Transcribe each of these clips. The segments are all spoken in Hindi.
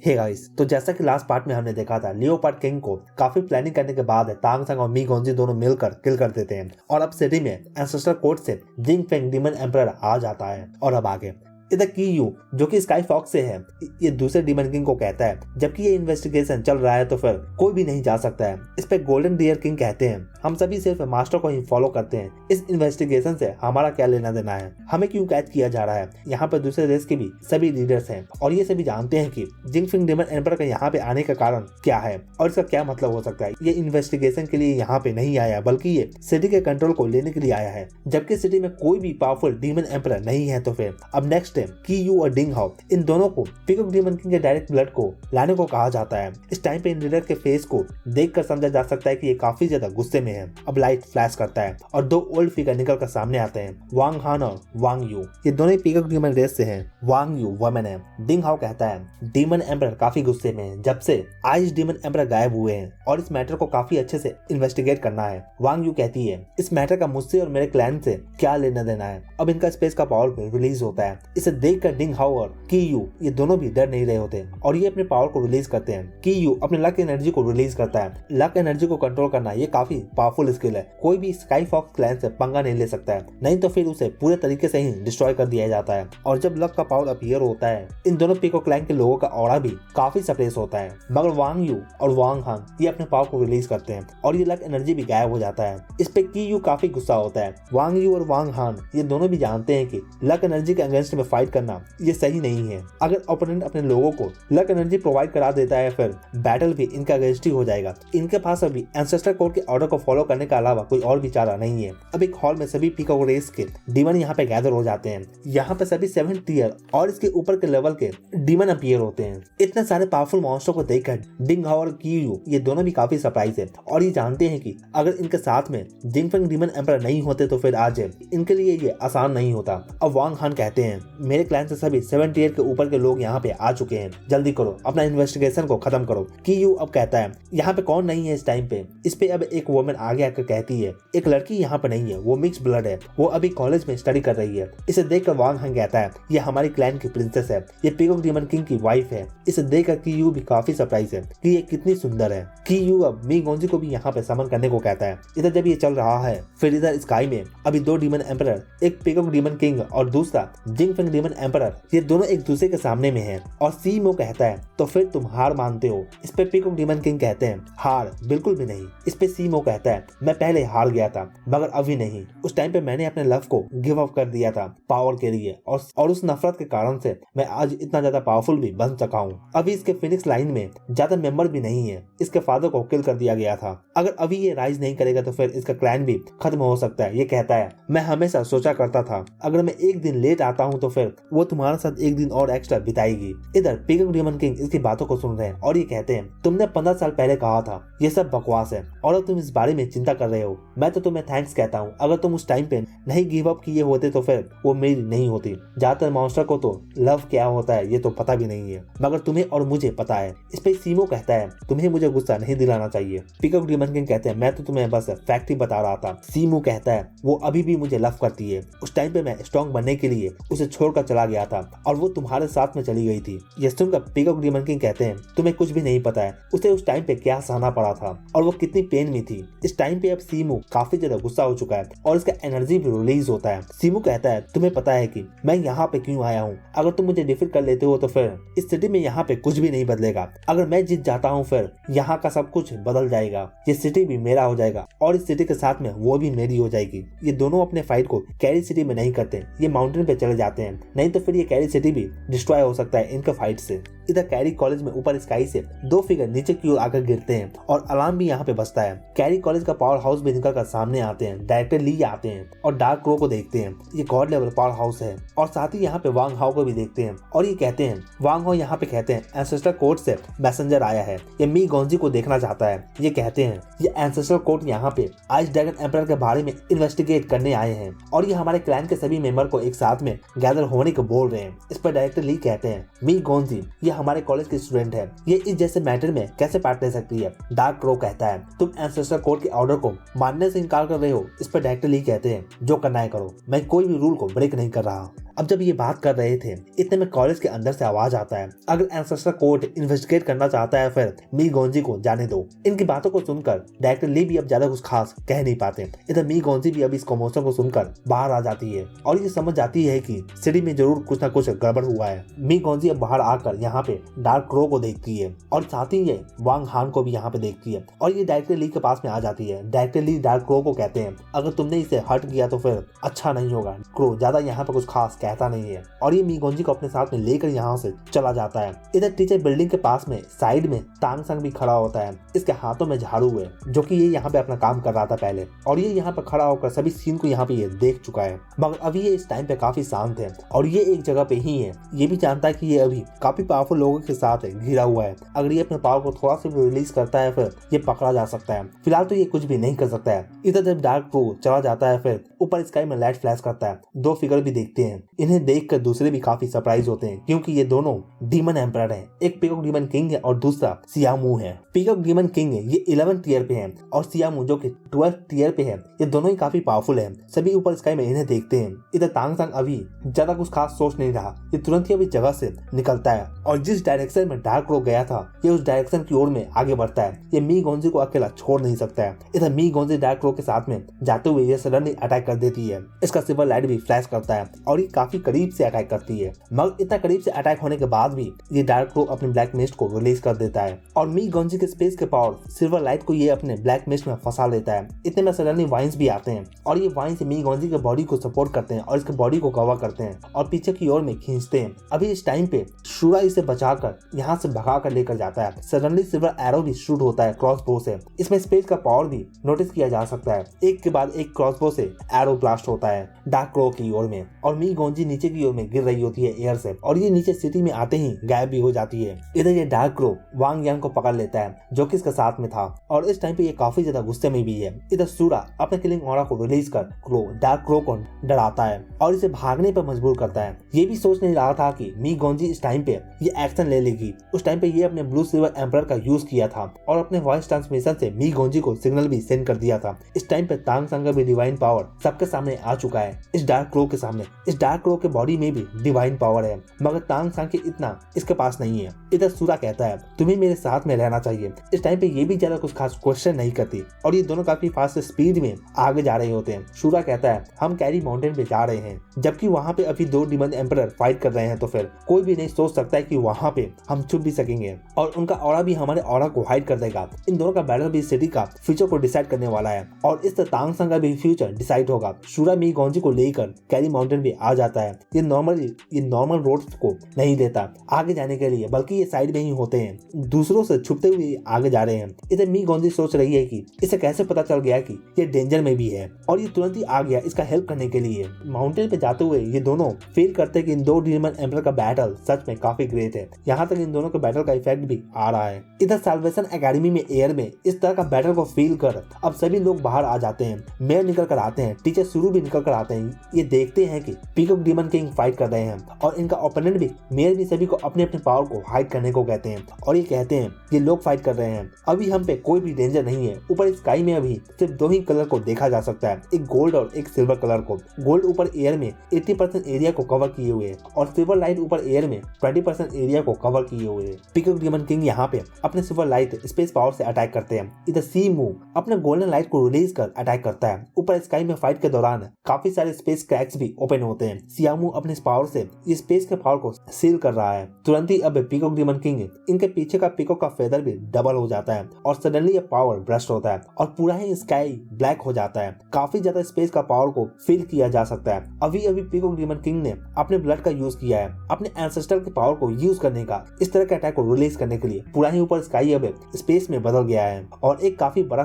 हे गाइस, तो जैसा कि लास्ट पार्ट में हमने देखा था, लियोपार्ड किंग को काफी प्लानिंग करने के बाद तांग संग और मी गोंजी दोनों मिलकर किल कर देते हैं और अब सिटी में एंसेस्टर कोर्ट से जिंग फेंग डीमन एम्परर आ जाता है। और अब आगे इधर की यू जो कि स्काई फॉक्स से है, ये दूसरे डीमन किंग को कहता है जबकि ये इन्वेस्टिगेशन चल रहा है तो फिर कोई भी नहीं जा सकता है। इस पे गोल्डन डियर किंग कहते हैं हम सभी सिर्फ मास्टर को ही फॉलो करते हैं, इस इन्वेस्टिगेशन से हमारा क्या लेना देना है, हमें क्यों कैद किया जा रहा है। यहाँ पर दूसरे देश के भी सभी लीडर्स हैं और ये सभी जानते हैं कि जिंग फिंग डीमन एम्परर का यहाँ पे आने का कारण क्या है और इसका क्या मतलब हो सकता है। ये इन्वेस्टिगेशन के लिए यहाँ पे नहीं आया बल्कि ये सिटी के कंट्रोल को लेने के लिए आया है, जबकि सिटी में कोई भी पावरफुल डीमन एम्परर नहीं है। तो फिर अब नेक्स्ट टाइम की यू और डिंग हाउ इन दोनों को पीकॉक डीमन किंग के डायरेक्ट ब्लड को लाने को कहा जाता है। इस टाइम पे इन लीडर के फेस को देखकर समझा जा सकता है कि ये काफी ज्यादा गुस्से में है। अब लाइट फ्लैश करता है और दो ओल्ड फिगर निकल कर सामने आते हैं, वांग हान और वांग यू। ये दोनों ही पीकॉक डीमन रेस से हैं। वांग यू वुमन है। डिंग हाउ कहता है डीमन एम्परर काफी गुस्से में है जब से आइस डीमन एम्परर गायब हुए हैं और इस मैटर को काफी अच्छे से इन्वेस्टिगेट करना है। वांग यू कहती है इस मैटर का मुझसे और मेरे क्लैन से क्या लेना देना है। अब इनका स्पेस का पावर रिलीज होता है। इसे देखकर डिंग हाउ और की यू ये दोनों भी डर नहीं रहे होते और ये अपने पावर को रिलीज करते हैं। की यू अपने लक एनर्जी को रिलीज करता है। लक एनर्जी को कंट्रोल करना ये काफी पावरफुल स्किल है। कोई भी स्काई फॉक्स क्लैन से पंगा नहीं ले सकता है, नहीं तो फिर उसे पूरे तरीके से ही डिस्ट्रॉय कर दिया जाता है। और जब लक का पावर अपीयर होता है इन दोनों पीकॉक क्लैन के लोगों का ऑरा भी काफी सप्रेस होता है, मगर वांग यू और वांग हान ये अपने पावर को रिलीज करते हैं और ये लक एनर्जी भी गायब हो जाता है। इस पे की यू काफी गुस्सा होता है। वांग यू और वांग हान ये दोनों भी जानते हैं कि लक एनर्जी के अगेंस्ट में फाइट करना ये सही नहीं है। अगर ओपोनेंट अपने लोगों को लक एनर्जी प्रोवाइड करा देता है फिर बैटल भी इनका अगेंस्ट ही हो जाएगा। इनके पास अभी एंसेस्टर कोड के ऑर्डर को फॉलो करने के अलावा कोई और भी चारा नहीं है। अब एक हॉल में सभी पीकॉक रेस के डीमन यहाँ पे गैदर हो जाते हैं। यहाँ पे सभी 7th टियर और इसके ऊपर के लेवल के डीमन अपीयर होते हैं। इतने सारे पावरफुल मॉन्स्टर को देखकर डिंग हाउ और की यू ये दोनों भी काफी सरप्राइज है और ये जानते हैं कि अगर इनके साथ में जिंग फेंग डीमन एम्परर नहीं होते तो फिर आज इनके लिए ये आसान नहीं होता। अब वांग हान कहते हैं मेरे क्लैन से सभी 7th टियर के ऊपर के लोग यहाँ पे आ चुके हैं, जल्दी करो अपना इन्वेस्टिगेशन को खत्म करो। की यू अब कहता है यहाँ पे कौन नहीं है इस टाइम पे। इस पे अब एक वुमन आगे आकर कहती है एक लड़की यहाँ पे नहीं है, वो मिक्स ब्लड है, वो अभी कॉलेज में स्टडी कर रही है। इसे देखकर वांग हान कहता है ये हमारी क्लैन की प्रिंसेस है, ये पीकॉक डीमन किंग की वाइफ है। इसे देखकर की यू भी काफी सरप्राइज है कि ये कितनी सुंदर है। की यू अब मी गोंजी को भी यहाँ पे समन करने को कहता है। इधर जब ये चल रहा है फिर इधर स्काई में अभी दो डीमन एम्परर, एक पीकॉक डीमन किंग और दूसरा जिंग फेंग डीमन एम्परर, ये दोनों एक दूसरे के सामने में है। और सी मो कहता है तो फिर तुम हार मानते हो। इस पे पीकॉक डीमन किंग कहते हैं हार बिल्कुल भी नहीं। इस पे सी मो कहता है मैं पहले हार गया था मगर अभी नहीं। उस टाइम पे मैंने अपने लव को गिव अप कर दिया था पावर के लिए और उस नफरत के कारण से मैं आज इतना ज्यादा पावरफुल भी बन सका हूँ। अभी इसके फिनिक्स लाइन में ज्यादा मेंबर भी नहीं है। इसके फादर को किल कर दिया गया था। अगर अभी ये राइज नहीं करेगा तो फिर इसका क्लैन भी खत्म हो सकता है। ये कहता है मैं हमेशा सोचा करता था अगर मैं एक दिन लेट आता हूँ तो फिर वो तुम्हारे साथ एक दिन और एक्स्ट्रा बिताएगी। इधर पीकॉक डीमन किंग इसकी बातों को सुन रहे हैं और ये कहते हैं तुमने 15 साल पहले कहा था ये सब बकवास है और अब तुम इस बारे में चिंता कर रहे हो। मैं तो तुम्हें थैंक्स कहता हूँ। अगर तुम उस टाइम पे नहीं गिव अप किए होते तो फिर वो मेरी नहीं होती। ज्यादातर मॉन्स्टर को तो लव क्या होता है ये तो पता भी नहीं है, मगर तुम्हें और मुझे पता है। इस पे सीमो कहता है तुम्हें मुझे गुस्सा नहीं दिलाना चाहिए। पीकॉक डीमन किंग कहते हैं मैं तो तुम्हें बस फैक्ट ही बता रहा था। सीमो कहता है वो अभी भी मुझे लव करती है। उस टाइम पे मैं स्ट्रॉन्ग बनने के लिए उसे छोड़कर चला गया था और वो तुम्हारे साथ में चली गई थी। ये सुनकर पीकॉक डीमन किंग कहते हैं तुम्हें कुछ भी नहीं पता है उसे उस टाइम पे क्या सहना पड़ा था और वो कितनी पेन में थी। इस टाइम पे अब सीमो काफी ज्यादा गुस्सा हो चुका है और इसका एनर्जी भी रिलीज होता है। सीमो कहता है तुम्हें पता है कि मैं यहाँ पे क्यों आया हूँ। अगर तुम मुझे डिफीट कर लेते हो तो फिर इस सिटी में यहाँ पे कुछ भी नहीं बदलेगा। अगर मैं जीत जाता हूँ फिर यहाँ का सब कुछ बदल जाएगा। ये सिटी भी मेरा हो जाएगा और इस सिटी के साथ में वो भी मेरी हो जाएगी। ये दोनों अपने फाइट को कैरी सिटी में नहीं करते, ये माउंटेन पे चले जाते हैं, नहीं तो फिर ये कैरी सिटी भी डिस्ट्रॉय हो सकता है इनके फाइट से। इधर कैरी कॉलेज में ऊपर स्काई से दो फिगर नीचे की ओर आकर गिरते हैं और अलार्म भी यहाँ पे बजता है। कैरी कॉलेज का पावर हाउस भी निकल कर सामने आते हैं। डायरेक्टर ली आते हैं और डार्क क्रो को देखते हैं। ये गॉड लेवल पावर हाउस है और साथ ही यहाँ पे वांग हाउ को भी देखते हैं और ये कहते हैं वांग हाउ यहाँ पे कहते हैं एंसेस्टर कोर्ट से मैसेंजर आया है, ये मी गोंजी को देखना चाहता है। ये कहते हैं ये एंसेस्टर कोर्ट यहाँ पे आइस ड्रैगन एम्परर के बारे में इन्वेस्टिगेट करने आए हैं और ये हमारे क्लैन के सभी मेंबर को एक साथ में गैदर होने को बोल रहे हैं। इस पर डायरेक्टर ली कहते हैं मी गोंजी ये हमारे कॉलेज की स्टूडेंट है, ये इस जैसे मैटर में कैसे पार्ट ले सकती है। डार्क क्रो कहता है तुम एंसेस्टर कोर्ट के ऑर्डर को मानने से इनकार कर रहे हो। इस पर डायरेक्टर ली कहते हैं जो करना है करो, मैं कोई भी रूल को ब्रेक नहीं कर रहा। अब जब ये बात कर रहे थे इतने में कॉलेज के अंदर से आवाज आता है, अगर एंसेस्टर कोर्ट इन्वेस्टिगेट करना चाहता है फिर मी गोंजी को जाने दो। इनकी बातों को सुनकर डायरेक्टर ली भी अब ज्यादा कुछ खास कह नहीं पाते। इधर मी गोंजी भी अब इस कमोशन को सुनकर बाहर आ जाती है और ये समझ जाती है कि सिटी में जरूर कुछ ना कुछ गड़बड़ हुआ है। मी गोंजी अब बाहर आकर यहाँ पे डार्क क्रो को देखती है और साथ ही ये वांग हान को भी यहाँ पे देखती है और ये डायरेक्टर ली के पास में आ जाती है। डायरेक्टर ली डार्क क्रो को कहते हैं अगर तुमने इसे हर्ट किया तो फिर अच्छा नहीं होगा। क्रो ज्यादा यहाँ पे कुछ खास कहता नहीं है और ये मी गोंजी को अपने साथ में लेकर यहाँ से चला जाता है। इधर टीचर बिल्डिंग के पास में साइड में तांग संग भी खड़ा होता है। इसके हाथों में झाड़ू है जो कि ये यहाँ पे अपना काम कर रहा था पहले और ये यहाँ पे खड़ा होकर सभी सीन को यहाँ पे ये देख चुका है। मगर अभी ये इस टाइम पे काफी शांत है और ये एक जगह पे ही है। ये भी जानता है कि ये अभी काफी पावरफुल लोगों के साथ घिरा हुआ है। अगर ये अपने पावर को थोड़ा सा भी रिलीज करता है फिर ये पकड़ा जा सकता है। फिलहाल तो ये कुछ भी नहीं कर सकता है। इधर जब डार्क क्रो चला जाता है फिर ऊपर स्काई में लाइट फ्लैश करता है। दो फिगर भी देखते हैं। इन्हें देखकर दूसरे भी काफी सरप्राइज होते हैं क्योंकि ये दोनों डीमन एम्परर हैं। एक पीकॉक डीमन किंग है और दूसरा सियामू है। पीकॉक डीमन किंग है ये 11th टियर पे है और सियामू जो कि 12th टियर पे है। ये दोनों ही काफी पावरफुल है। सभी ऊपर स्काई में इन्हें देखते हैं। इधर तांग संग अभी ज्यादा कुछ खास सोच नहीं रहा। ये तुरंत ही अभी जगह से निकलता है और जिस डायरेक्शन में डार्क क्रो गया था ये उस डायरेक्शन की ओर में आगे बढ़ता है। ये मी गोंजी को अकेला छोड़ नहीं सकता है। इधर मी गोंजी डार्क क्रो के साथ में जाते हुए ये सडनली अटैक कर देती है। इसका सिल्वर लाइट भी फ्लैश करता है और ये काफी करीब से अटैक करती है। मगर इतना करीब से अटैक होने के बाद भी ये डार्क क्रो अपने ब्लैक मिस्ट को रिलीज कर देता है और मी गोंजी के स्पेस के पावर सिल्वर लाइट को ये अपने ब्लैक मिस्ट में फंसा लेता है। इतने में सडनली वाइन्स भी आते हैं और ये वाइन्स मी गोंजी के बॉडी को सपोर्ट करते हैं और इसके बॉडी को कवर करते हैं और पीछे की ओर में खींचते हैं। अभी इस टाइम पे शूरा इसे बचाकर यहाँ से भगा कर लेकर जाता है। सडनली सिल्वर एरो भी शूट होता है क्रॉसबो से। इसमें स्पेस का पावर भी नोटिस किया जा सकता है। एक के बाद एक क्रॉसबो से एरो ब्लास्ट होता है डार्क क्रो की ओर में और मी गोंजी नीचे की ओर में गिर रही होती है एयर से और ये नीचे सिटी में आते ही गायब भी हो जाती है। इधर ये डार्क क्रो वांग यांग को पकड़ लेता है जो कि इसके साथ में था और इस टाइम पे ये काफी ज्यादा गुस्से में भी है। इधर सूरा अपने किलिंग ऑरा को रिलीज कर डार्क क्रो को डराता है और इसे भागने पर मजबूर करता है। ये भी सोच नहीं रहा था कि मी गोंजी इस टाइम पे ये एक्शन ले लेगी। उस टाइम पे ये अपने ब्लू सिल्वर एम्परर का यूज किया था और अपने वॉइस ट्रांसमिशन से मी गोंजी को सिग्नल भी सेंड कर दिया था। इस टाइम पे तांग संग भी डिवाइन पावर सबके सामने आ चुका है। इस डार्क क्रो के सामने इस डार्क क्रो के बॉडी में भी डिवाइन पावर है मगर तांग संग के इतना इसके पास नहीं है। इधर सूरा कहता है तुम्हें मेरे साथ में रहना चाहिए। इस टाइम पे ये भी ज्यादा कुछ खास क्वेश्चन नहीं करती और ये दोनों काफी फास्ट स्पीड में आगे जा रहे होते हैं। सूरा कहता है हम कैरी माउंटेन पे जा रहे हैं जबकि वहाँ पे अभी दो डीमन एम्परर फाइट कर रहे हैं तो फिर कोई भी नहीं सोच सकता है कि वहाँ पे हम छुप भी सकेंगे और उनका ऑरा भी हमारे ऑरा को हाइड कर देगा। इन दोनों का बैटल भी सिटी का फ्यूचर को डिसाइड करने वाला है और इस तांग संग का भी फ्यूचर डिसाइड होगा। सूरा मी गोंजी को लेकर कैरी माउंटेन पे आ जाता है। ये नॉर्मल रोड को नहीं लेता आगे जाने के लिए बल्कि ये साइड में ही होते हैं। दूसरों से छुपते हुए आगे जा रहे हैं। इधर मी गोंजी सोच रही है कि इसे कैसे पता चल गया कि ये डेंजर में भी है और ये तुरंत ही आ गया इसका हेल्प करने के लिए। माउंटेन पे जाते हुए ये दोनों फील करते हैं कि इन दो डीमन एम्परर का बैटल सच में काफी ग्रेट है। यहाँ तक इन दोनों के बैटल का इफेक्ट भी आ रहा है। इधर साल्वेशन एकेडमी में एयर में इस तरह का बैटल को फील कर अब सभी लोग बाहर आ जाते हैं। मेयर निकल कर आते हैं, टीचर शुरू भी निकल कर आते हैं। ये देखते हैं कि पीकॉक डीमन किंग फाइट कर रहे हैं और इनका ओपोनेंट भी मेयर भी सभी को अपने अपने पावर को हाइड करने को कहते हैं और ये कहते हैं ये लोग फाइट कर रहे हैं अभी हम पे कोई भी डेंजर नहीं है। ऊपर स्काई में अभी सिर्फ दो ही कलर को देखा जा सकता है, एक गोल्ड और एक सिल्वर कलर को। गोल्ड ऊपर एयर में 80% एरिया को कवर किए हुए और सिल्वर लाइट ऊपर एयर में 20% एरिया को कवर किए हुए। पीकॉक डीमन किंग यहाँ पे अपने सिल्वर लाइट स्पेस पावर से अटैक करते हैं। इधर सी मूव अपने गोल्डन लाइट को रिलीज कर अटैक करता है। ऊपर स्काई में फाइट के दौरान काफी सारे स्पेस क्रैक्स भी ओपन होते हैं। सियामू अपने पावर से ये स्पेस के पावर को सील कर रहा है। तुरंत ही अब पीकॉक डीमन किंग इनके पीछे का पीकॉक का फेदर भी डबल हो जाता है और सडनली ये पावर ब्रस्ट होता है और पूरा ही स्काई ब्लैक हो जाता है। काफी ज्यादा स्पेस का पावर को फील किया जा सकता है। अभी अभी पीकॉक डीमन किंग ने अपने ब्लड का यूज किया है अपने एंसेस्टर के पावर को यूज करने का, इस तरह के अटैक को रिलीज करने के लिए। पूरा ही ऊपर स्काई अब स्पेस में बदल गया है और एक काफी बड़ा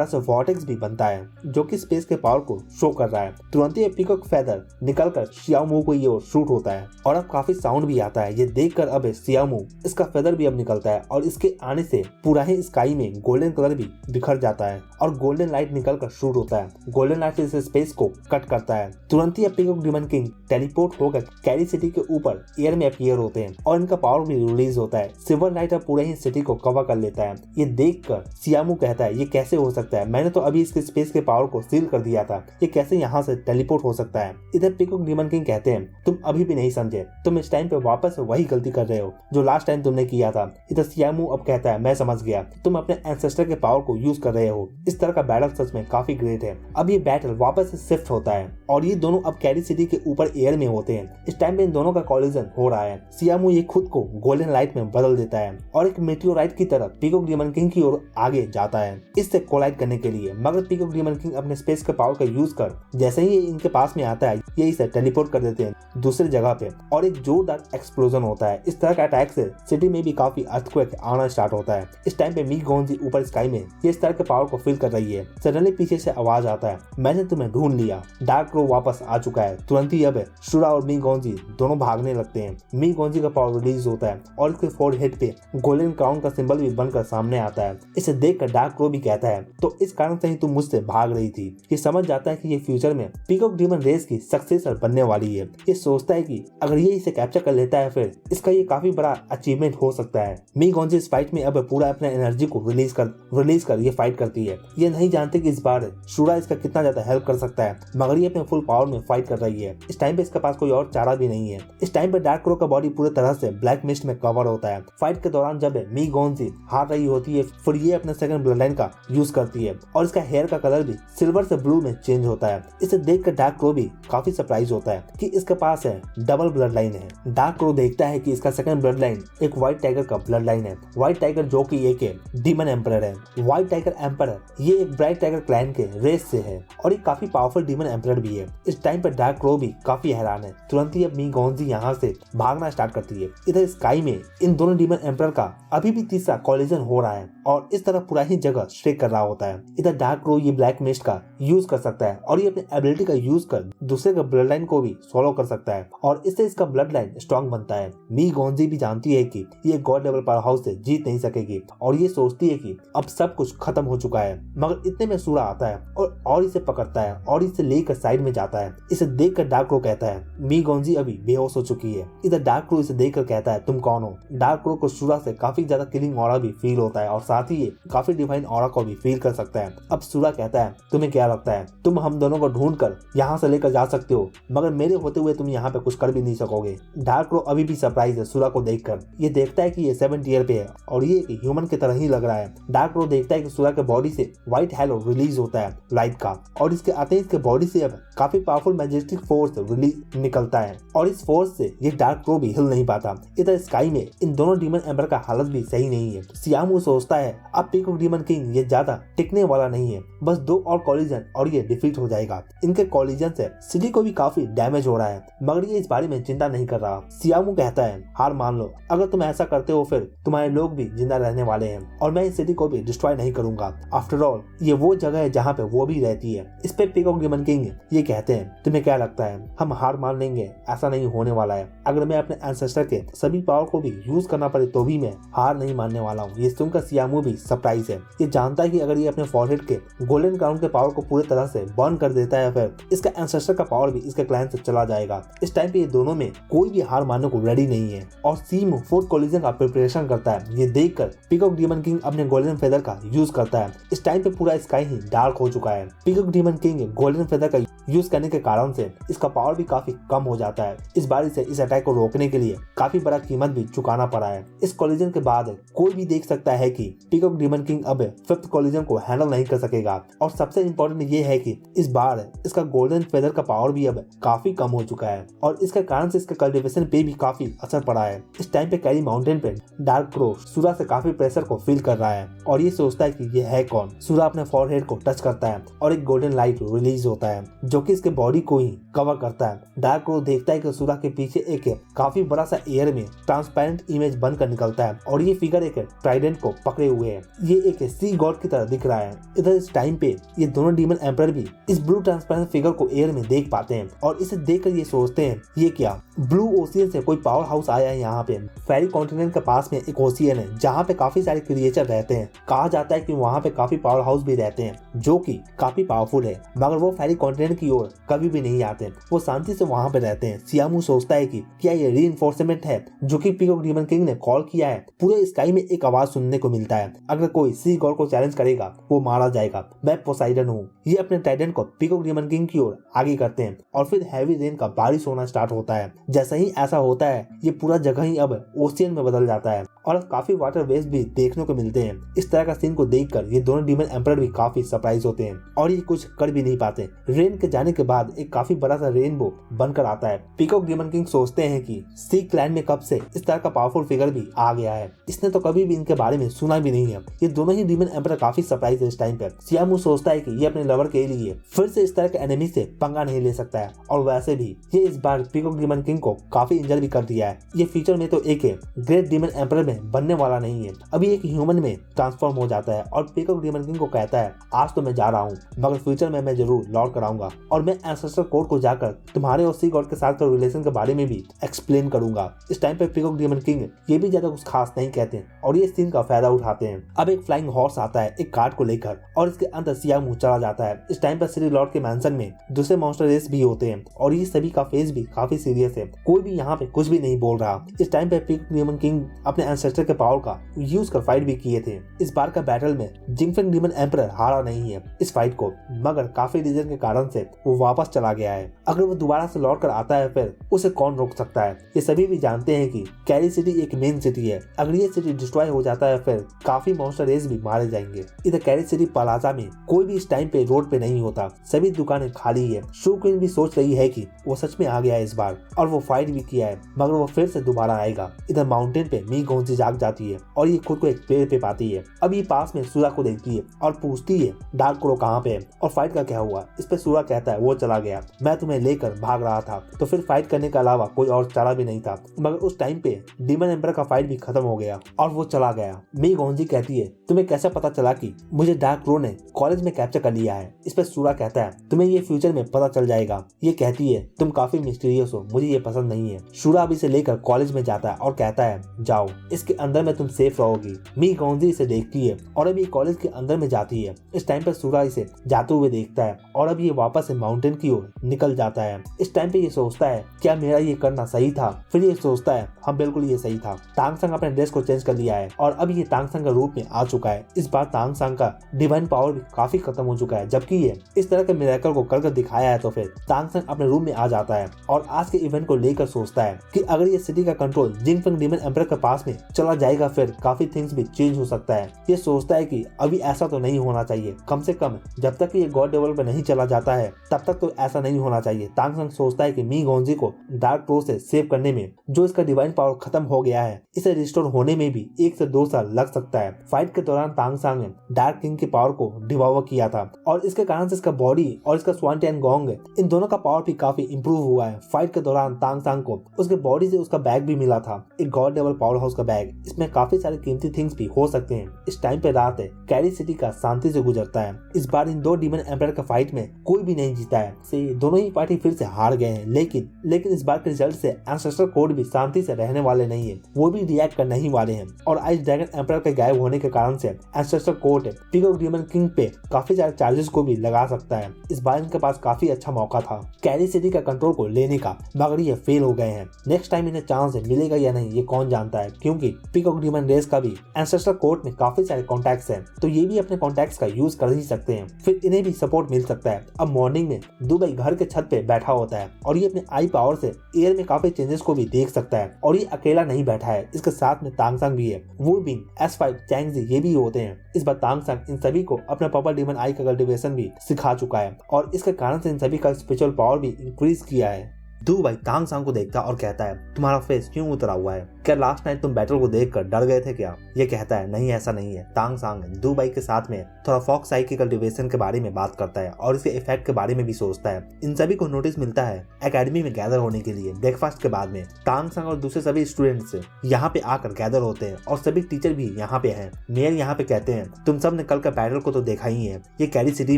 सा वॉर्टेक्स भी बनता है जो कि स्पेस के पावर को शो कर रहा है। तुरंत ही पीकॉक फेदर निकलकर सियामू को ये शूट होता है और अब काफी साउंड भी आता है। ये देखकर अब सियामू इसका फेदर भी अब निकलता है और इसके आने से पूरा ही स्काई में गोल्डन कलर भी बिखर जाता है और गोल्डन लाइट निकलकर शूट होता है। गोल्डन लाइट से स्पेस को कट करता है। तुरंत ही पीकॉक डीमन किंग टेलीपोर्ट होकर कैरी सिटी के ऊपर एयर में अपीयर होते हैं और इनका पावर भी रिलीज होता है। सिल्वर लाइट अब पूरे ही सिटी को कवर कर लेता है। ये देखकर सियामू कहता है ये कैसे हो सकता है, मैंने तो अभी इसके स्पेस के पावर को सील कर दिया था, ये कैसे यहाँ से टेलीपोर्ट हो सकता है। इधर पीकॉक डीमन किंग कहते हैं तुम अभी भी नहीं समझे, तुम इस टाइम पे वापस वही गलती कर रहे हो जो लास्ट टाइम तुमने किया था। इधर सियामू अब कहता है मैं समझ गया, तुम अपने एंसेस्टर के पावर को यूज कर रहे हो। इस तरह का बैटल सच में काफी ग्रेट है। अब ये बैटल वापस से शिफ्ट होता है और ये दोनों अब कैरी सिटी के ऊपर एयर में होते हैं। इस टाइम पे इन दोनों का कॉलिजन हो रहा है। सियामू ये खुद को गोल्डन लाइट में बदल देता है और एक मेटियोराइट की तरह पीकॉक डीमन किंग की ओर आगे जाता है इससे कोलाइड करने के लिए। मगर पीकॉक डीमन किंग अपने स्पेस के पावर का यूज कर जैसे ही इनके पास में आता है ये इसे टेलीपोर्ट कर देते हैं दूसरी जगह पे और एक जोरदार एक्सप्लोजन होता है। इस तरह का अटैक से सिटी में भी काफी अर्थक्वेक आना स्टार्ट होता है। इस टाइम पे मी गोंजी ऊपर स्काई में ये इस तरह के पावर को फील कर रही है। सडनली पीछे से आवाज आता है मैंने तुम्हें ढूंढ लिया, डार्क क्रो वापस आ चुका है। तुरंत ही अब शूरा और मी गोंजी दोनों भागने लगते हैं। मी गोंजी का पावर रिलीज होता है और उसके फोरहेड पे गोल्डन क्राउन का सिंबल भी बनकर सामने आता है। इसे देखकर डार्क क्रो भी कहता है तो इस कारण से ही तुम मुझसे भाग रही थी। ये समझ जाता है कि ये फ्यूचर में पीकॉक डीमन रेस की सक्सेसर बनने वाली है। ये सोचता है कि अगर ये इसे कैप्चर कर लेता है फिर इसका ये काफी बड़ा अचीवमेंट हो सकता है। मी गोंजी इस फाइट में अब पूरा अपना एनर्जी को रिलीज कर ये फाइट करती है। ये नहीं जानते कि इस बार शूरा इसका कितना ज्यादा हेल्प कर सकता है, मगर ये अपने फुल पावर में फाइट कर रही है। इस टाइम पे इसके पास कोई और चारा भी नहीं है। इस टाइम पे डार्क क्रो का बॉडी पूरी तरह से ब्लैक मिस्ट में कवर होता है। फाइट के दौरान जब मी गोंजी हार रही होती है फिर ये अपने सेकंड ब्लड लाइन का यूज करती है और इसका हेयर का कलर भी सिल्वर से ब्लू में चेंज होता है। इसे देखकर डार्क क्रो भी काफी सरप्राइज होता है कि इसके पास है डबल ब्लड लाइन है। डार्क क्रो देखता है कि इसका सेकंड ब्लड लाइन एक व्हाइट टाइगर का ब्लड लाइन है। व्हाइट टाइगर जो कि एक डीमन एम्परर है। व्हाइट टाइगर एम्परर ये एक ब्राइट टाइगर क्लैन के रेस से है और एक काफी पावरफुल डीमन एम्परर भी है। इस टाइम पर डार्क क्रो भी काफी हैरान है। तुरंत ही अब मी गोंजी यहाँ से भागना स्टार्ट करती है। इधर स्काई में इन दोनों डीमन एम्परर का अभी भी तीसरा कॉलिजन हो रहा है और इस तरह पूरा ही जगह शेक कर रहा होता है। इधर डार्क क्रो ये ब्लैक मिस्ट का यूज कर सकता है और ये अपनी एबिलिटी का यूज कर दूसरे का ब्लड लाइन को भी फॉलो कर सकता है और इससे इसका ब्लड लाइन स्ट्रॉन्ग बनता है। मी गोंजी भी जानती है कि ये गॉड लेवल पावर हाउस से जीत नहीं सकेगी और ये सोचती है कि अब सब कुछ खत्म हो चुका है। मगर इतने में सूरा आता है और इसे पकड़ता है और इसे लेकर साइड में जाता है। इसे देखकर डार्क क्रो कहता है मी गोंजी अभी बेहोश हो चुकी है। इधर डार्क क्रो इसे देखकर कहता है तुम कौन हो। डार्क क्रो को सूरा से काफी ज्यादा किलिंग ऑरा भी फील होता है और साथ ही ये काफी डिवाइन ऑरा को भी फील कर सकता है। अब सूरा कहता है तुम्हें क्या लगता है तुम हम दोनों को ढूंढ कर यहाँ से लेकर जा सकते हो, मगर मेरे होते हुए तुम यहाँ पे कुछ कर भी नहीं सकोगे। डार्क क्रो अभी भी सरप्राइज है सूरा को देखकर। ये देखता है कि ये 7th ईयर पे है और ये एक ह्यूमन की तरह ही लग रहा है। डार्क क्रो देखता है कि सूरा के बॉडी से व्हाइट हैलो रिलीज होता है लाइट का और इसके आते ही इसके बॉडी से अब काफी पावरफुल मैजेस्टिक फोर्स रिलीज निकलता है और इस फोर्स से ये डार्क क्रो भी हिल नहीं पाता। इधर स्काई में इन दोनों डीमन एम्बर का हालत भी सही नहीं है। सियामू सोचता है अब पीकॉक डीमन किंग ये ज्यादा टिकने वाला नहीं है, बस 2 और कॉलिजन और ये डिफीट हो जाएगा। इनके कॉलिजन से सिटी को भी काफी डैमेज हो रहा है, मगर ये इस बारे में चिंता नहीं कर रहा। सियामू कहता है हार मान लो, अगर तुम ऐसा करते हो फिर तुम्हारे लोग भी जिंदा रहने वाले हैं और मैं इस सिटी को भी डिस्ट्रॉय नहीं करूंगा। आफ्टर ऑल ये वो जगह है जहाँ पे वो भी रहती है। इस पे पीकॉक डीमन किंग ये कहते हैं तुम्हें क्या लगता है हम हार मान लेंगे? ऐसा नहीं होने वाला है। अगर मैं अपने एंसेस्टर के सभी पावर को भी यूज करना पड़े तो भी मैं हार नहीं मानने वाला हूँ। ये सुनकर सियामू भी सरप्राइज है। ये जानता है कि अगर ये अपने फॉरहेड के गोल्डन क्राउन के पावर को पूरी तरह से बर्न कर देता है फिर इसका एंसेस्टर का पावर भी इसके क्लैन से चला जाएगा। इस टाइम पे ये दोनों में कोई भी हार मानने को रेडी नहीं है और सीम 4th कॉलिजन का प्रिपरेशन करता है। ये देखकर पीकॉक डीमन किंग अपने गोल्डन फेदर का यूज करता है। इस टाइम पे पूरा स्काई ही डार्क हो चुका है। Peacock demon king golden feather का यूज करने के कारण से इसका पावर भी काफी कम हो जाता है। इस बार इसे इस अटैक को रोकने के लिए काफी बड़ा कीमत भी चुकाना पड़ा है। इस कॉलिजन के बाद कोई भी देख सकता है कि पीकॉक डीमन किंग अब 5th कॉलिजन को हैंडल नहीं कर सकेगा और सबसे इम्पोर्टेंट ये है कि इस बार इसका गोल्डन फेदर का पावर भी अब काफी कम हो चुका है और इसके कारण से इसके कल्टीवेशन पे भी काफी असर पड़ा है। इस टाइम पे कैरी माउंटेन पे डार्क क्रो सूरा से काफी प्रेशर को फील कर रहा है और ये सोचता है कि ये है कौन। सूरा अपने फॉरहेड को टच करता है और एक गोल्डन लाइट रिलीज होता है जो कि इसके बॉडी को ही कवर करता है। डार्क क्रो देखता है कि सूरा के पीछे एक काफी बड़ा सा एयर में ट्रांसपेरेंट इमेज बनकर निकलता है और ये फिगर एक ट्राइडेंट को पकड़े हुए है। ये एक सी गॉड की तरह दिख रहा है। इधर इस टाइम पे ये दोनों डीमन एम्परर भी इस ब्लू ट्रांसपेरेंट फिगर को एयर में देख पाते हैं और इसे देखकर ये सोचते हैं ये क्या ब्लू ओशियन से कोई पावर हाउस आया है यहाँ पे। फेरी कॉन्टिनेंट के पास में एक ओशियन है जहाँ पे काफी सारे क्रिएचर रहते हैं। कहा जाता है कि वहाँ पे काफी पावर हाउस भी रहते हैं जो कि काफी पावरफुल है, मगर वो फेरी कॉन्टिनेंट की ओर कभी भी नहीं आते, वो शांति से वहाँ पे रहते हैं। सियामू सोचता है कि क्या ये रीइंफोर्समेंट है जो कि पीकॉक डीमन किंग ने कॉल किया है। पूरे स्काई में एक आवाज सुनने को मिलता है, अगर कोई सी गॉड को चैलेंज करेगा वो मारा जाएगा, मैं पोसाइडन हूँ। ये अपने टाइटन को पीकॉक डीमन किंग की ओर आगे करते हैं और फिर हैवी रेन का बारिश होना स्टार्ट होता है। जैसा ही ऐसा होता है ये पूरा जगह ही अब ओशियन में बदल जाता है और काफी वाटर वेव्स भी देखने को मिलते हैं। इस तरह का सीन को देखकर ये दोनों डीमन एम्परर भी काफी सरप्राइज होते हैं और ये कुछ कर भी नहीं पाते। रेन के जाने के बाद एक काफी बड़ा सा रेनबो बनकर आता है। पीकॉक डीमन किंग सोचते हैं कि सी क्लैन में कब से इस तरह का पावरफुल फिगर भी आ गया है, इसने तो कभी भी इनके बारे में सुना भी नहीं है। ये दोनों ही डीमन एम्परर काफी सरप्राइज है इस टाइम पे। सियामू सोचता है कि ये अपने लवर के लिए फिर से इस तरह के एनिमी से पंगा नहीं ले सकता है और वैसे भी ये इस बार पीकॉक डीमन किंग को काफी इंजर भी कर दिया है। ये फ्यूचर में तो एक ग्रेट डीमन एम्परर में बनने वाला नहीं है, अभी एक ह्यूमन में ट्रांसफॉर्म हो जाता है और पीकॉक डीमन किंग को कहता है आज तो मैं जा रहा हूँ मगर फ्यूचर में मैं जरूर लौट कर आऊंगा और मैं एंसेस्टर कोड को जाकर तुम्हारे और सी गॉड के साथ रिलेशन के बारे में भी एक्सप्लेन करूंगा। इस टाइम पे पीकॉक डीमन किंग ये भी ज्यादा कुछ खास नहीं कहते और ये सीन का फायदा उठाते हैं। अब एक फ्लाइंग हॉर्स आता है एक कार्ड को लेकर और इसके अंदर सियामू चला जाता है। इस टाइम पर श्री लॉर्ड के मैंशन में दूसरे मॉन्स्टर रेस भी होते हैं और ये सभी का फेस भी काफी सीरियस है, कोई भी यहाँ पे कुछ भी नहीं बोल रहा। इस टाइम पे पीकॉक डीमन किंग अपने एंसेस्टर के पावर का यूज कर फाइट भी किए थे। इस बार का बैटल में जिंगफेंग डीमन एम्परर हारा नहीं है इस फाइट को, मगर काफी रीजन के कारण से वो वापस चला गया है। अगर वो दोबारा से लौट कर आता है फिर उसे कौन रोक सकता है। ये सभी भी जानते हैं कि कैरी सिटी एक मेन सिटी है, अगर ये सिटी डिस्ट्रॉय हो जाता है फिर काफी मॉन्स्टर रेस भी मारे जाएंगे। इधर कैरी सिटी प्लाजा में कोई भी इस टाइम पे रोड पे नहीं होता, सभी दुकानें खाली है। शू क्वीन भी सोच रही है कि वो सच में आ गया है इस बार और वो फाइट भी किया है मगर वो फिर से दोबारा आएगा। इधर माउंटेन पे मी गोंजी जाग जाती है और ये खुद को एक पेड़ पे पाती है। अब ये पास में सूरा को देखती है और पूछती है डार्क क्रो कहाँ पे है और फाइट का क्या हुआ। इस पे सूरा कहता है वो चला गया, मैं तुम्हें लेकर भाग रहा था। तो फिर फाइट करने के अलावा कोई और चारा भी नहीं था, मगर उस टाइम पे डीमन एम्परर का फाइट भी खत्म हो गया और वो चला गया। मी गोंजी कहती है तुम्हें कैसे पता चला कि मुझे डार्क क्रो ने कॉलेज में कैप्चर कर लिया है। इस पे सूरा कहता है तुम्हें ये फ्यूचर में पता चल जाएगा। ये कहती है तुम काफी मिस्टीरियस हो, मुझे ये पसंद नहीं है। सूरा अब इसे लेकर कॉलेज में जाता है और कहता है जाओ, इसके अंदर में तुम सेफ रहोगी। मी गोंजी इसे देखती है और अब ये कॉलेज के अंदर में जाती है। इस टाइम पे सूरा इसे जाते हुए देखता है और अब ये वापस से माउंटेन की ओर निकल जाता है। इस टाइम पे ये सोचता है क्या मेरा ये करना सही था। फिर ये सोचता है हाँ बिल्कुल ये सही था। तांगसंग अपने ड्रेस को चेंज कर लिया है और अब ये तांगसंग का रूप में आ चुका है। इस बार तांगसंग का डिवाइन पावर भी काफी खत्म हो चुका है, जबकि ये इस तरह के मिरेकल को कर दिखाया है। तो फिर तांगसंग अपने रूम में आ जाता है और आज के इवेंट को लेकर सोचता है कि अगर ये सिटी का कंट्रोल जिंगफेंग डीमन एम्परर के पास में चला जाएगा फिर काफी थिंग्स भी चेंज हो सकता है। ये सोचता है कि अभी ऐसा तो नहीं होना चाहिए, कम से कम जब तक ये गॉड लेवल पे नहीं चला जाता है तब तक तो ऐसा नहीं होना चाहिए। तांगसंग सोचता है कि मी गोंजी को डार्क क्रो से सेव करने में जो इसका डिवाइन पावर खत्म हो गया है इसे रिस्टोर होने में भी 1 से 2 साल लग सकता है। फाइट के दौरान तांगसंग ने डार्क किंग के पावर को डिवॉल्व किया था और इसके कारण से इसका बॉडी और इसका स्वान टेनगोंग इन दोनों का पावर भी काफी इंप्रूव हुआ है। फाइट के दौरान तांगसंग को उसके बॉडी से उसका बैग भी मिला था, एक गॉड लेवल पावर हाउस का बैग। इसमें काफी सारे कीमती थिंग्स भी हो सकते हैं। इस टाइम पे रात है, कैरी सिटी का शांति से गुजरता है। इस बार इन दो डीमन एम्परर का फाइट में कोई भी नहीं जीता है, से दोनों ही पार्टी फिर से हार गए हैं। लेकिन इस बार के रिजल्ट से एंसेस्टर कोड भी शांति से रहने वाले नहीं है, वो भी रिएक्ट करने ही वाले हैं। और आइस ड्रैगन एम्परर के गायब होने के कारण से ancestor code peacock demon king पे काफी सारे चार्जेस को भी लगा सकता है। इस बार इनके पास काफी अच्छा मौका था कैरी सिटी का कंट्रोल को लेने का, मगर ये फेल हो गए हैं। नेक्स्ट टाइम इन्हें चांस मिलेगा या नहीं ये कौन जानता है, क्योंकि पीकॉक डीमन रेस का भी एंसेस्टर कोर्ट में काफी सारे कॉन्टैक्ट्स हैं, तो ये भी अपने कॉन्टैक्ट्स का यूज कर ही सकते हैं, फिर इन्हें भी सपोर्ट मिल सकता है। अब मॉर्निंग में दुबई घर के छत पे बैठा होता है और ये अपने आई पावर से एयर में काफी चेंजेस को भी देख सकता है। और ये अकेला नहीं बैठा है, इसके साथ में तांगसंग भी है, वो बिंग, S5, चैंगजी ये भी होते हैं। इस बार तांगसंग इन सभी को अपना पर्पल डीमन आई का कल्टीवेशन भी सिखा चुका है और इसके कारण से इन सभी का स्पिरिचुअल पावर भी इंक्रीज किया है। दुबई तांगसंग को देखता और कहता है तुम्हारा फेस क्यों उतरा हुआ है। क्या लास्ट नाइट तुम बैटल को देखकर डर गए थे क्या? ये कहता है नहीं ऐसा नहीं है। तांग सांग दुबई के साथ में थोड़ा फॉक्स आई की कल्टीवेशन के बारे में बात करता है और इसके इफेक्ट के बारे में भी सोचता है। इन सभी को नोटिस मिलता है एकेडमी में गैदर होने के लिए। ब्रेकफास्ट के बाद में तांग सांग और दूसरे सभी स्टूडेंट्स यहाँ पे आकर गैदर होते हैं और सभी टीचर भी यहाँ पे हैं। मेयर यहाँ पे कहते हैं तुम सब ने कल का बैटल को तो देखा ही है, ये कैरी सिटी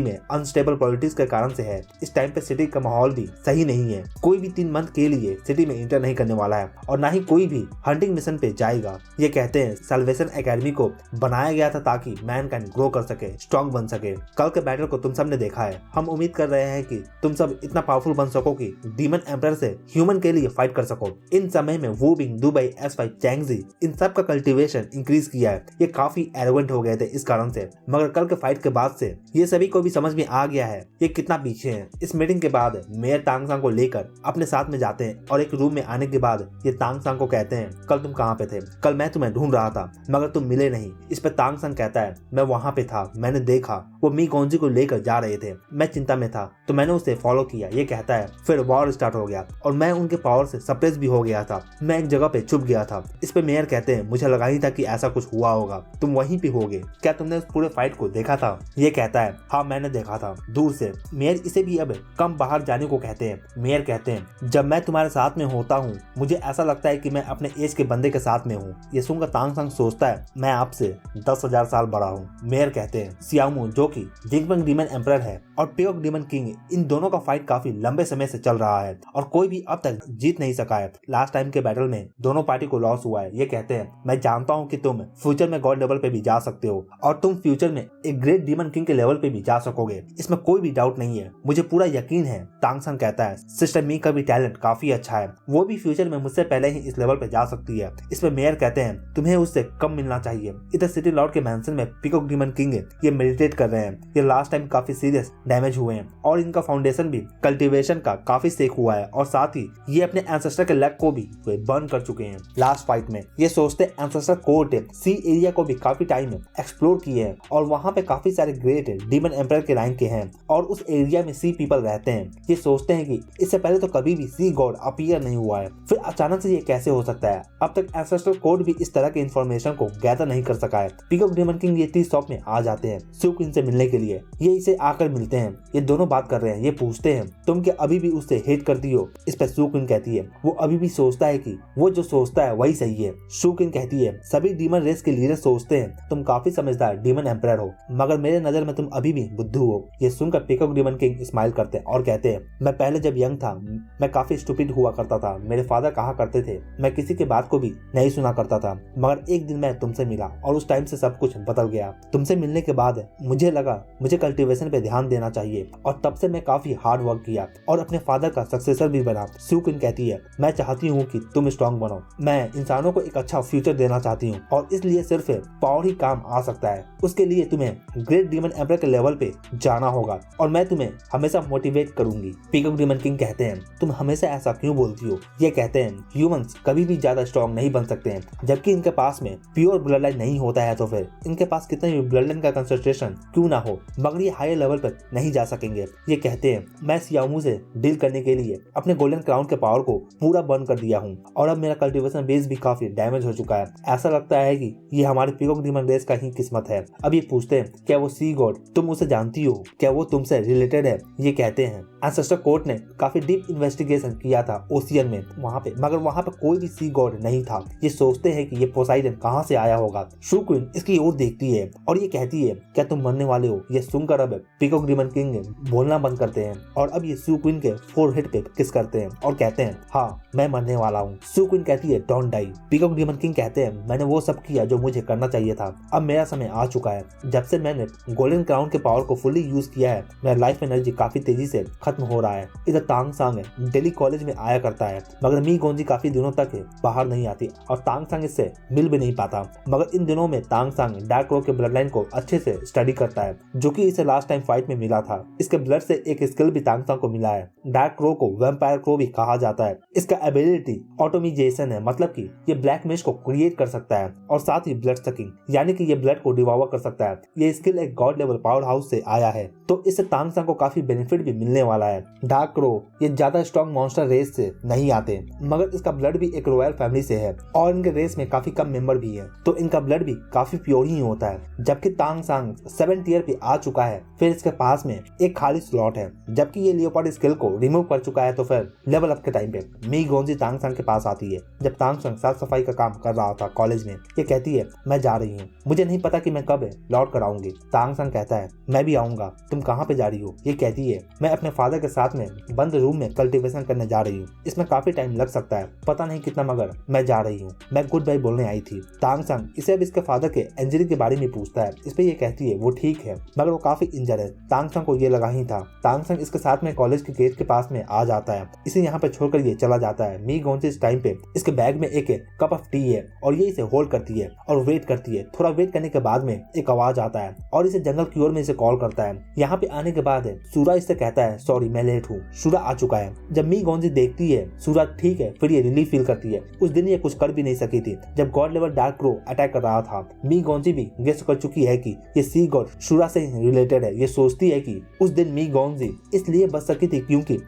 में अनस्टेबल पॉलिटिक्स के कारण से है। इस टाइम पे सिटी का माहौल भी सही नहीं है। कोई भी 3 मंथ के लिए सिटी में इंटर नहीं करने वाला है और ना ही कोई भी हंटिंग मिशन पे जाएगा। ये कहते हैं सल्वेशन एकेडमी को बनाया गया था ताकि मैनकाइंड ग्रो कर सके, स्ट्रॉन्ग बन सके। कल के बैटल को तुम सब ने देखा है। हम उम्मीद कर रहे हैं कि तुम सब इतना पावरफुल बन सको कि डीमन एम्परर से ह्यूमन के लिए फाइट कर सको। इन समय में वू बिंग, दुबई, S5, चैंगजी इन सब का कल्टीवेशन इंक्रीज किया है। ये काफी एरोगेंट हो गए थे इस कारण से, मगर कल के फाइट के बाद से ये सभी को भी समझ में आ गया है ये कितना पीछे है। इस मीटिंग के बाद मेयर तांग सांग को लेकर अपने साथ में जाते हैं और एक रूम में आने के बाद ये तांग सांग को कहते हैं कल तुम कहाँ पे थे? कल मैं तुम्हें ढूंढ रहा था मगर तुम मिले नहीं। इस पे तांग सांग कहता है मैं वहां पे था, मैंने देखा वो मी गोंजी को लेकर जा रहे थे, मैं चिंता में था तो मैंने उसे फॉलो किया। ये कहता है फिर वॉर स्टार्ट हो गया और मैं उनके पावर से सप्रेस भी हो गया था। मैं एक जगह पे छुप गया था। इस पे मेयर कहते हैं मुझे लगा ही था कि ऐसा कुछ हुआ होगा, तुम वहीं पे होगे। क्या तुमने उस पूरे फाइट को देखा था? ये कहता है हाँ मैंने देखा था दूर से। मेयर इसे भी अब कम बाहर जाने को कहते हैं। मेयर कहते हैं जब मैं तुम्हारे साथ में होता हूँ मुझे ऐसा लगता है कि मैं अपने एज के बंदे के साथ में हूँ। ये सुनकर तांग सांग सोचता है मैं आपसे 10,000 साल बड़ा हूँ। मेयर कहते हैं सियामू जो कि जिंगपेंग डीमन एम्परर है और पियोक डीमन किंग, इन दोनों का फाइट काफी लंबे समय से चल रहा है और कोई भी अब तक जीत नहीं सका है। लास्ट टाइम के बैटल में दोनों पार्टी को लॉस हुआ है। ये कहते हैं मैं जानता हूँ कि तुम फ्यूचर में गॉड लेवल पे भी जा सकते हो और तुम फ्यूचर में एक ग्रेट डीमन किंग के लेवल पे भी जा सकोगे, इसमें कोई भी डाउट नहीं है, मुझे पूरा यकीन है। तांग सांग कहता है सिस्टर मी का भी टैलेंट काफी अच्छा है, वो भी फ्यूचर में मुझसे पहले ही इस लेवल पे जा सकती है। इसमें मेयर कहते हैं तुम्हें उससे कम मिलना चाहिए। इधर सिटी लॉर्ड के मैंशन में पिकॉक डीमन किंग ये मेडिटेट कर रहे हैं। ये लास्ट टाइम काफी सीरियस डैमेज हुए हैं और इनका फाउंडेशन भी कल्टीवेशन का काफी सेक हुआ है और साथ ही ये अपने एंसेस्टर के लेग को भी बर्न कर चुके हैं। लास्ट फाइट में ये सोचते एंसेस्टर कोर्ट सी एरिया को भी काफी टाइम एक्सप्लोर किए हैं और वहाँ पे काफी सारे ग्रेट डीमन एम्परर के रैंक के हैं और उस एरिया में सी पीपल रहते हैं। ये सोचते हैं कि इससे पहले तो कभी भी सी गॉड अपीयर नहीं हुआ है, फिर अचानक से ये कैसे हो सकता है? अब तक एंसेस्टर कोड भी इस तरह के इंफॉर्मेशन को गैदर नहीं कर सका है। पिकॉक डीमन किंग ये टी शॉप में आ जाते हैं सुक्विन से मिलने के लिए। ये इसे आकर मिलते हैं। ये दोनों बात कर रहे हैं। ये पूछते हैं तुम क्या अभी भी उससे हेट करती हो? इस पर सुक्विन कहती है वो अभी भी सोचता है कि वो जो सोचता है वही सही है। सुक्विन कहती है सभी डीमन रेस के लीडर सोचते हैं तुम काफी समझदार डीमन एम्परर हो मगर मेरे नजर में तुम अभी भी बुद्धू हो। ये सुनकर पिकॉक डीमन किंग स्माइल करते हैं और कहते हैं मैं पहले जब यंग था मैं काफी स्टूपिड हुआ करता था। मेरे फादर कहा करते थे मैं किसी की बात को भी नहीं सुना करता था मगर एक दिन मैं तुमसे मिला और उस टाइम से सब कुछ बदल गया। तुमसे मिलने के बाद मुझे लगा मुझे कल्टीवेशन पे ध्यान देना चाहिए और तब से मैं काफी हार्ड वर्क किया और अपने फादर का सक्सेसर भी बना। सुक्विन कहती है मैं चाहती हूँ कि तुम स्ट्रॉन्ग बनो, मैं इंसानों को एक अच्छा फ्यूचर देना चाहती हूँ और इसलिए सिर्फ पावर ही काम आ सकता है। उसके लिए तुम्हें ग्रेट डीमन एम्परर के लेवल पे जाना होगा और मैं तुम्हें हमेशा मोटिवेट करूंगी। पिकॉक डीमन किंग कहते हैं तुम हमेशा ऐसा क्यों बोलती हो? ये कहते हैं ह्यूमंस कभी भी ज्यादा स्ट्रॉन्ग नहीं बन सकते हैं जबकि इनके पास में प्योर ब्लड लाइन नहीं होता है तो फिर इनके पास कितने भी ब्लड लाइन का कंसंट्रेशन क्यों ना हो मगर ये हायर लेवल पर नहीं जा सकेंगे। ये कहते हैं मैं सियामू से डील करने के लिए अपने गोल्डन क्राउन के पावर को पूरा बर्न कर दिया हूँ और अब मेरा कल्टीवेशन बेस भी काफी डैमेज हो चुका है। ऐसा लगता है कि ये हमारे पिकॉक डीमन रेस का ही किस्मत है। अब ये पूछते हैं क्या वो सी गॉड तुम उसे जानती हो? क्या वो तुमसे रिलेटेड है? ये कहते हैं एंसेस्टर कोर्ट ने काफी डीप इन्वेस्टिगेशन किया था ओशियन में वहाँ पे मगर वहाँ पे कोई भी सी गॉड नहीं था। ये सोचते हैं कि ये पोसाइडन कहाँ से आया होगा। सुक्विन इसकी ओर देखती है और ये कहती है क्या तुम मरने वाले हो? ये सुनकर अब पिकॉक डीमन किंग बोलना बंद करते हैं और अब ये सुक्विन के फोरहेड पे किस करते हैं और कहते हैं हाँ मैं मरने वाला हूँ। सुक्विन कहती है don't die. Peacock demon king कहते हैं मैंने वो सब किया जो मुझे करना चाहिए था, अब मेरा समय आ चुका है। जब से मैंने गोल्डन क्राउन के पावर को फुली यूज किया है मेरा लाइफ एनर्जी काफी तेजी से खत्म हो रहा है। इधर तांग सांग दिल्ली कॉलेज में आया करता है मगर मी गोंजी काफी दिनों तक बाहर नहीं आती और तांग सांग इससे मिल भी नहीं पाता मगर इन दिनों में तांग सांग डार्क रो के ब्लड लाइन को अच्छे से स्टडी करता है जो कि इसे लास्ट टाइम फाइट में मिला था। इसके ब्लड से एक स्किल भी तांग सांग को मिला है। डार्क रो को वैम्पायर क्रो भी कहा जाता है। इसका एबिलिटी ऑटोमिजेशन है मतलब कि ये ब्लैक मेश को क्रिएट कर सकता है और साथ ही ब्लड सकिंग यानी कि ये ब्लड को डिवॉर कर सकता है। ये स्किल एक गॉड लेवल पावर हाउस से आया है तो इससे तांग सांग को काफी बेनिफिट भी मिलने वाला वाला है। डार्क क्रो ये ज्यादा स्ट्रॉन्ग मॉन्स्टर रेस से नहीं आते, मगर इसका ब्लड भी एक रॉयल फैमिली से है और इनके रेस में काफी कम मेंबर भी है, तो इनका ब्लड भी काफी प्योर ही होता है। जबकि तांग सांग 7th ईयर पे आ चुका है, फिर इसके पास में एक खाली स्लॉट है। जबकि ये लियोपार्ड स्किल को रिमूव कर चुका है, तो फिर लेवल अप के टाइम पे मी गोंजी तांग सांग के पास आती है। जब तांग सांग साफ सफाई का काम कर रहा था कॉलेज में, ये कहती है मैं जा रही हूँ, मुझे नहीं पता कि मैं कब लौट कर आऊंगी। तांग सांग कहता है मैं भी आऊंगा, तुम कहाँ पे जा रही हो? ये कहती है मैं अपने फादर के साथ में बंद रूम में कल्टीवेशन करने जा रही हूँ, इसमें काफी टाइम लग सकता है, पता नहीं कितना, मगर मैं जा रही हूँ, मैं गुड बाय बोलने आई थी। तांग सांग इसे अब इसके फादर के इंजरी के बारे में पूछता है। इस पे ये कहती है वो ठीक है, मगर वो काफी इंजर है। तांग सांग को ये लगा ही था। तांग सांग इसके साथ में कॉलेज के गेट के पास में आ जाता है, इसे यहाँ पे छोड़कर ये चला जाता है। मी गोंजी इस टाइम पे इसके बैग में एक कप ऑफ टी है और ये इसे होल्ड करती है और वेट करती है। थोड़ा वेट करने के बाद में एक आवाज आता है और इसे जंगल की ओर में इसे कॉल करता है। यहाँ पे आने के बाद सूरा इससे कहता है सॉरी मैं लेट हूँ, सूरा आ चुका है। जब मी गोंजी देखती है सूरा ठीक है, फिर ये रिलीफ फील करती है। उस दिन ये कुछ कर भी नहीं सकी थी जब God level dark crow attack कर रहा था। मी गोंजी भी गेस कर चुकी है कि ये सी गॉड सूरा से रिलेटेड है। ये सोचती है कि उस दिन मी गोंजी इसलिए बच सकी थी क्योंकि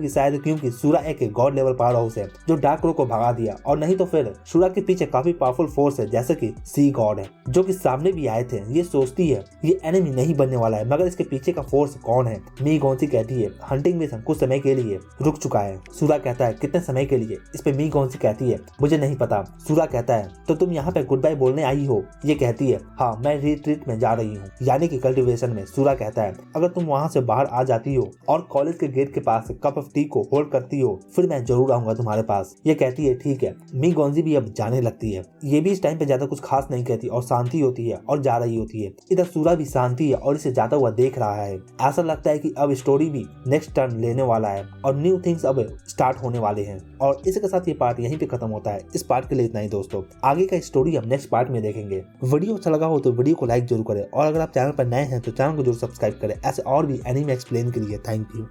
शायद क्योंकि सूरा एक गॉड लेवल पावर हाउस है जो डार्क क्रो को भगा दिया, और नहीं तो फिर सूरा के पीछे काफी पावरफुल फोर्स है जैसे कि सी गॉड है जो कि सामने भी आए थे। ये सोचती है ये एनिमी नहीं बनने वाला है, मगर इसके पीछे का फोर्स कौन है? मी गोंजी कहती है हंटिंग मिशन कुछ समय के लिए रुक चुका है। सूरा कहता है कितने समय के लिए? इस पे मी गोंजी कहती है मुझे नहीं पता। सूरा कहता है तो तुम यहाँ पे गुड बाय बोलने आई हो? ये कहती है हाँ मैं रिट्रीट में जा रही हूँ, यानी कि कल्टीवेशन में। सूरा कहता है अगर तुम वहाँ से बाहर आ जाती हो और कॉलेज के गेट के पास कप ऑफ टी को होल्ड करती हो, फिर मैं जरूर आऊंगा तुम्हारे पास। ये कहती है ठीक है। मी गोंजी भी अब जाने लगती है। ये भी इस टाइम पे ज्यादा कुछ खास नहीं कहती और शांति होती है और जा रही होती है। इधर सूरा भी शांति है और इसे जाता हुआ देख रहा है। ऐसा लगता है कि अब स्टोरी भी नेक्स्ट टर्न लेने वाला है और न्यू थिंग्स अब स्टार्ट होने वाले हैं। और इसके साथ ये पार्ट यहीं पे खत्म होता है। इस पार्ट के लिए इतना ही दोस्तों, आगे का स्टोरी हम नेक्स्ट पार्ट में देखेंगे। वीडियो अच्छा लगा हो तो वीडियो को लाइक जरूर करें और अगर आप चैनल पर नए हैं तो चैनल को जरूर सब्सक्राइब करें ऐसे और भी एनीमे एक्सप्लेन के लिए। Thank you.